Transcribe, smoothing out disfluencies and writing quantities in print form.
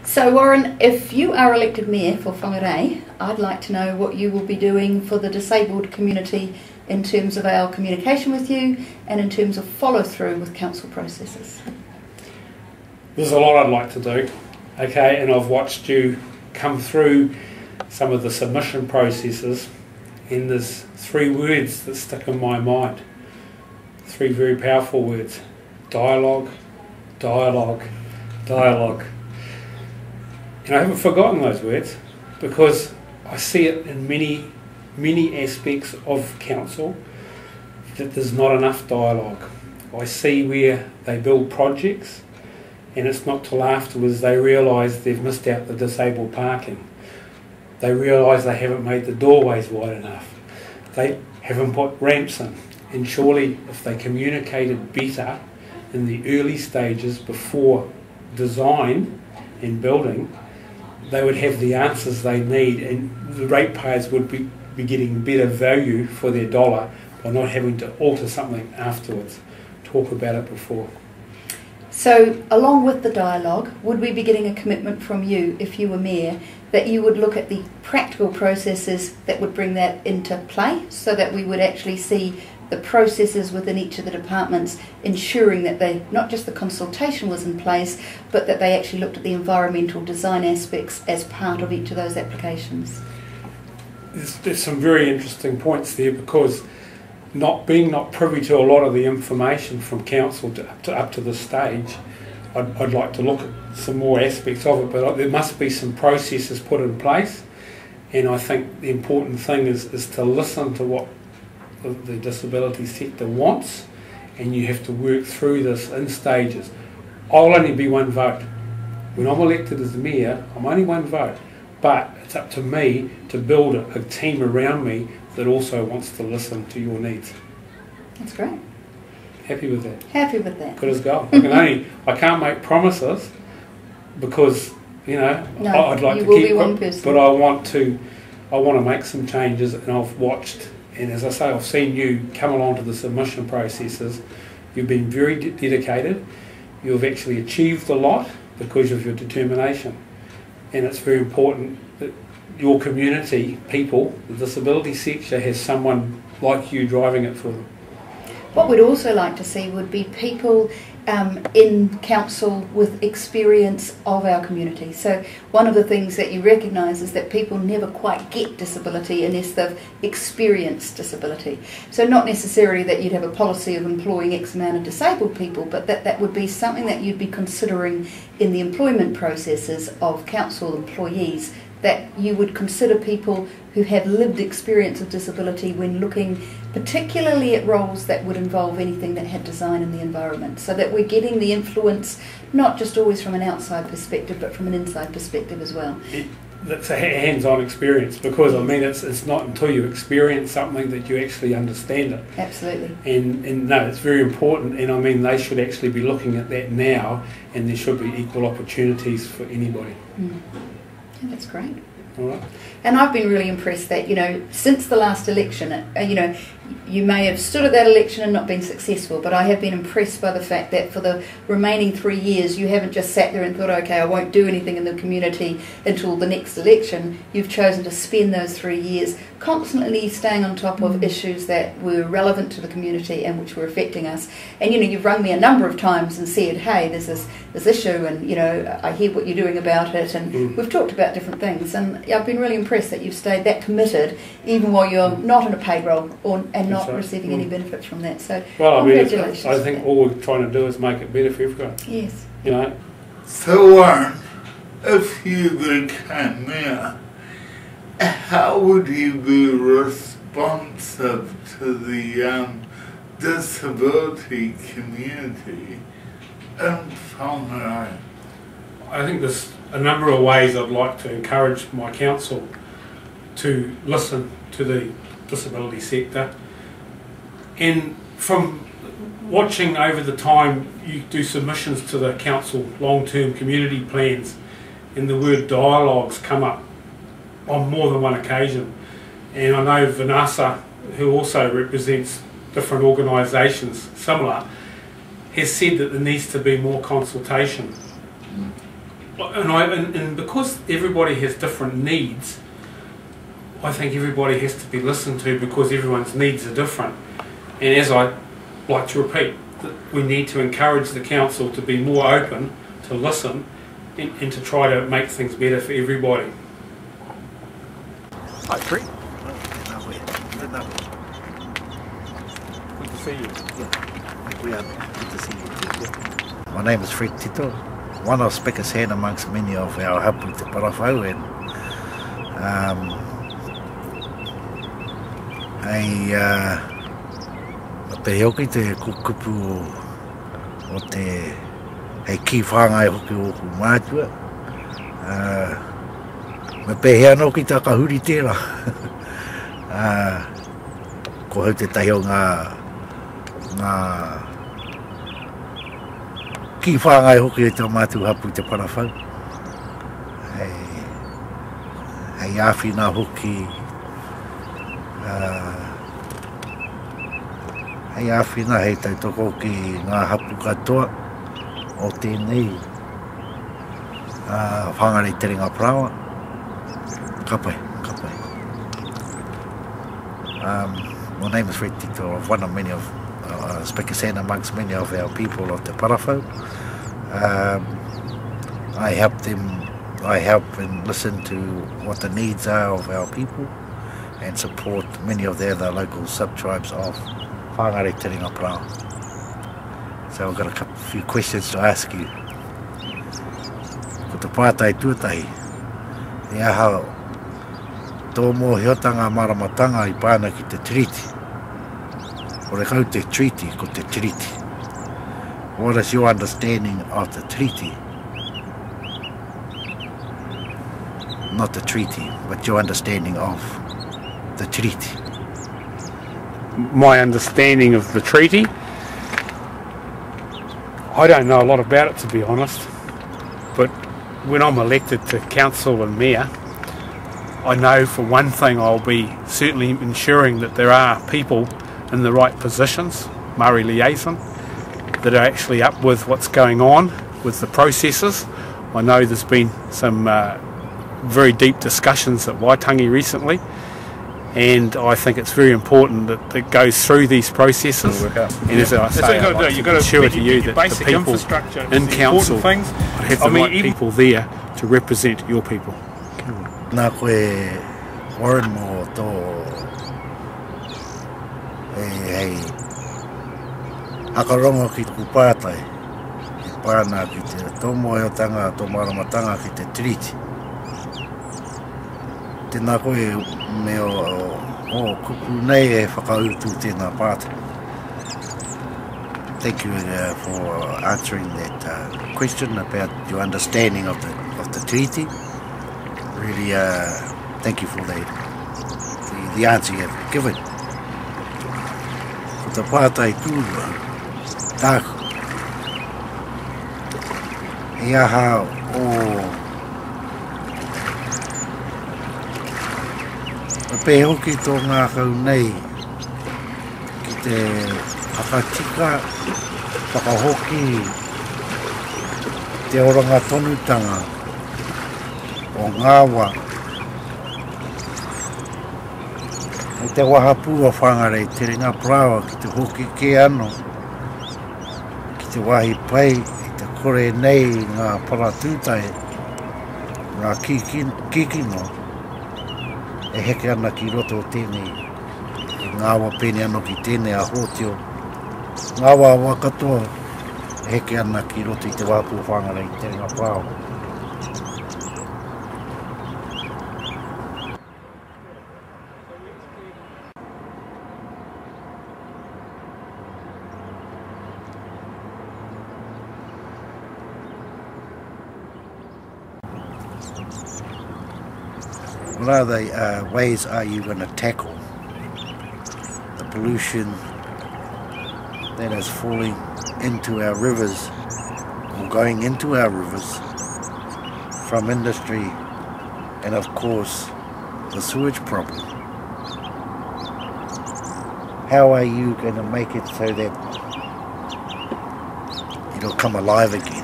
So Warren, if you are elected Mayor for Whangarei, I'd like to know what you will be doing for the disabled community in terms of our communication with you and in terms of follow through with council processes. There's a lot I'd like to do, okay, and I've watched you come through some of the submission processes, and there's 3 words that stick in my mind, 3 very powerful words: dialogue, dialogue, dialogue. And I haven't forgotten those words, because I see it in many aspects of council that there's not enough dialogue. I see where they build projects and it's not till afterwards they realise they've missed out the disabled parking. They realise they haven't made the doorways wide enough. They haven't put ramps in. And surely if they communicated better in the early stages before design and building, they would have the answers they need, and the ratepayers would be getting better value for their dollar by not having to alter something afterwards. Talk about it before. So along with the dialogue, would we be getting a commitment from you, if you were Mayor, that you would look at the practical processes that would bring that into play, so that we would actually see the processes within each of the departments ensuring that they, not just the consultation was in place, but that they actually looked at the environmental design aspects as part of each of those applications? There's some very interesting points there, because not privy to a lot of the information from council up to this stage, I'd like to look at some more aspects of it, but there must be some processes put in place, and I think the important thing is to listen to what the disability sector wants, and you have to work through this in stages. I'll only be 1 vote. When I'm elected as the Mayor, I'm only 1 vote, but it's up to me to build a team around me that also wants to listen to your needs. That's great. Happy with that? Happy with that. Good as gold. I can't make promises, because I'd like to keep it, but I want to make some changes, and I've watched. And as I say, I've seen you come along to the submission processes. You've been very dedicated. You've actually achieved a lot because of your determination. And it's very important that your community, people, the disability sector, has someone like you driving it for them. What we'd also like to see would be people in council with experience of our community. So one of the things that you recognise is that people never quite get disability unless they've experienced disability. So not necessarily that you'd have a policy of employing X amount of disabled people, but that would be something that you'd be considering in the employment processes of council employees, that you would consider people who have lived experience of disability when looking particularly at roles that would involve anything that had design in the environment, so that we're getting the influence not just always from an outside perspective but from an inside perspective as well. That's a hands-on experience, because it's not until you experience something that you actually understand it. Absolutely. And no, it's very important, and they should actually be looking at that now, and there should be equal opportunities for anybody. Yeah, that's great. All right. And I've been really impressed that, since the last election, you may have stood at that election and not been successful, but I have been impressed by the fact that for the remaining 3 years you haven't just sat there and thought, okay, I won't do anything in the community until the next election. You've chosen to spend those 3 years constantly staying on top of issues that were relevant to the community and which were affecting us. And you've rung me a number of times and said, hey, there's this issue, and I hear what you're doing about it, and we've talked about different things, and I've been really impressed that you've stayed that committed even while you're not in a paid role and not receiving any benefits from that. So congratulations. I think all we're trying to do is make it better for everyone. Yes. So Warren, if you became Mayor, how would you be responsive to the disability community in Whangarei? I think there's a number of ways I'd like to encourage my council to listen to the disability sector. And from watching over the time you do submissions to the council long-term community plans, and the word dialogues come up on more than one occasion. And I know Vanessa, who also represents different organisations similar, has said that there needs to be more consultation. And because everybody has different needs, I think everybody has to be listened to because everyone's needs are different. And as I like to repeat, that we need to encourage the council to be more open, to listen, and to try to make things better for everybody. Hi, Trent. Good to see you. We are good to see you too. My name is Fred Tito, one of Speaker's hand amongst many of our hapu te parawhau, and pe hoki te kukupu o te hei ki whangai hoki o ku mātua. Me pe hea no ki tā kahuri tērā. Ko hau te tahi o ngā ki whangai hoki e tō mātu hapu te parawhau. Hei āwhina hoki, hei āwhina hei tautoko ki ngā hapu katoa o tēnei Whangarei te ringa prawa. Kapai, kapai. My name is Fred Tito, of one of many of Speaker's hand amongst many of our people of the Parawhau. I help and listen to what the needs are of our people and support many of the other local sub-tribes of Whangarei te ringa prawa. So I've got a few questions to ask you. Ko te pātai tuatahi, e aha tō mō heotanga maramatanga I pāna ki te treaty. Ko re kau te treaty, ko te treaty. What is your understanding of the treaty? Not the treaty, but your understanding of the treaty. My understanding of the treaty, I don't know a lot about it, to be honest, but when I'm elected to council and mayor, I know for one thing I'll be certainly ensuring that there are people in the right positions, Māori liaison, that are actually up with what's going on with the processes. I know there's been some very deep discussions at Waitangi recently, and I think it's very important that it goes through these processes. And as I say, I'd like to ensure to you that the people in council have the right people there to represent your people. Nā koe Warren mo tō hei akarongo ki tuku pātai, e pāna ki te tō moeotanga, tō maramatanga ki te treaty. Tēnā koe me o kupu nei e whakautu tēnā pātai. Thank you for answering that question about your understanding of the treaty. Really, thank you for the answer you have given. Ko te pātai tūrua, tāku, e aha o pe hoki tō ngā kau nei ki te whakatika, whakahoki, te oranga tonutanga o ngāwa. E te wahapua Whangarei te ringa prawa ki te hoki ke ano, ki te wahi pai, i te kore nei ngā paratūtai, ngā kikino, e heke ana ki roto o tēnei, e ngāwa pēne ano ki tēnei a hōtio, ngāwa wakatoa, e heke ana ki roto I te wahapua Whangarei te ringa prawa. What other ways are you going to tackle the pollution that is falling into our rivers or going into our rivers from industry and of course the sewage problem? How are you going to make it so that it'll come alive again?